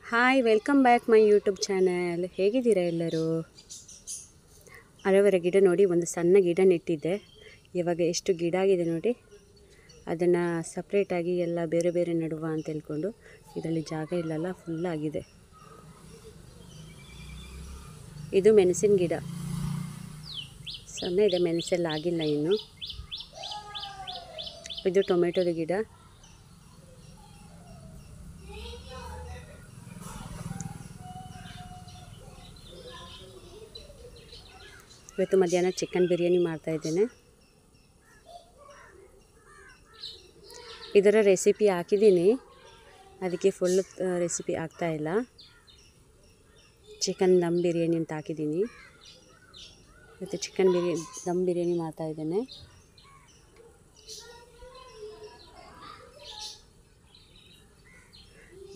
Hi, welcome back my YouTube channel. ಹೇಗಿದ್ದೀರಾ ಎಲ್ಲರೂ? Aloe vera ಗಿಡ ನೋಡಿ, ಒಂದು ಸಣ್ಣ ಗಿಡ ನೆಟ್ಟಿದ್ದೆ. ಇವಾಗ ಎಷ್ಟು ಗಿಡ ಆಗಿದೆ ನೋಡಿ. ಅದನ್ನು ಸಪ್ರೇಟಾಗಿ ಎಲ್ಲ ಬೇರೆ ಬೇರೆ ನೆಡುವ ಅಂತ ಹೇಳ್ಕೊಂಡು, ಇದರಲ್ಲಿ ಜಾಗ ಇಲ್ಲಲ್ಲ, ಫುಲ್ ಆಗಿದೆ. ಇದು ಮೆಣಸಿನ ಗಿಡ, ಸಣ್ಣ ಇದೆ, ಮೆಣಸೆಲ್ಲ ಆಗಿಲ್ಲ ಇನ್ನು. ಇದು ಟೊಮೆಟೊದ ಗಿಡ. ಇವತ್ತು ಮಧ್ಯಾಹ್ನ ಚಿಕನ್ ಬಿರಿಯಾನಿ ಮಾಡ್ತಾಯಿದ್ದೇನೆ. ಇದರ ರೆಸಿಪಿ ಹಾಕಿದ್ದೀನಿ, ಅದಕ್ಕೆ ಫುಲ್ ರೆಸಿಪಿ ಆಗ್ತಾಯಿಲ್ಲ. ಚಿಕನ್ ದಮ್ ಬಿರಿಯಾನಿ ಅಂತ ಹಾಕಿದ್ದೀನಿ. ಇವತ್ತು ಚಿಕನ್ ದಮ್ ಬಿರಿಯಾನಿ ಮಾಡ್ತಾಯಿದ್ದೇನೆ.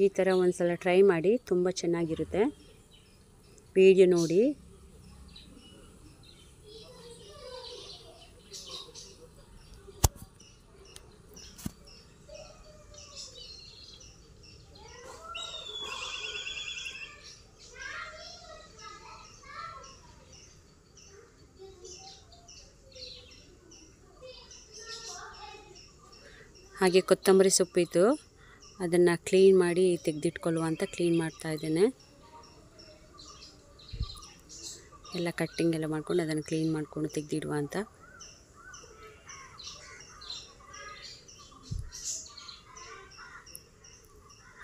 ಈ ಥರ ಒಂದು ಸಲ ಟ್ರೈ ಮಾಡಿ, ತುಂಬ ಚೆನ್ನಾಗಿರುತ್ತೆ. ವಿಡಿಯೋ ನೋಡಿ. ಹಾಗೆ ಕೊತ್ತಂಬರಿ ಸೊಪ್ಪಿತ್ತು, ಅದನ್ನು ಕ್ಲೀನ್ ಮಾಡಿ ತೆಗೆದಿಟ್ಕೊಳ್ಳುವ ಅಂತ ಕ್ಲೀನ್ ಮಾಡ್ತಾ ಇದ್ದೇನೆ. ಎಲ್ಲ ಕಟ್ಟಿಂಗ್ ಎಲ್ಲ ಮಾಡ್ಕೊಂಡು ಅದನ್ನು ಕ್ಲೀನ್ ಮಾಡಿಕೊಂಡು ತೆಗೆದಿಡುವ ಅಂತ.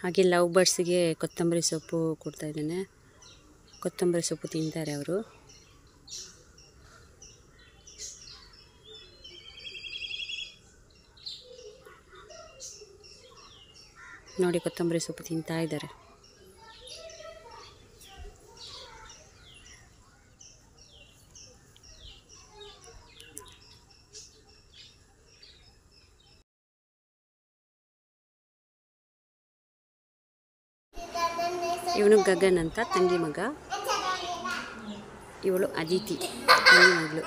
ಹಾಗೆ ಲವ್ ಬರ್ಡ್ಸಿಗೆ ಕೊತ್ತಂಬರಿ ಸೊಪ್ಪು ಕೊಡ್ತಾ ಇದ್ದೇನೆ. ಕೊತ್ತಂಬರಿ ಸೊಪ್ಪು ತಿಂತಾರೆ ಅವರು. ನೋಡಿ, ಕೊತ್ತಂಬರಿ ಸೊಪ್ಪು ತಿಂತಾ ಇದ್ದಾರೆ. ಇವನು ಗಗನ್ ಅಂತ, ತಂಗಿ ಮಗ. ಇವಳು ಅದಿತಿ, ತಂಗಿ ಮಗಳು.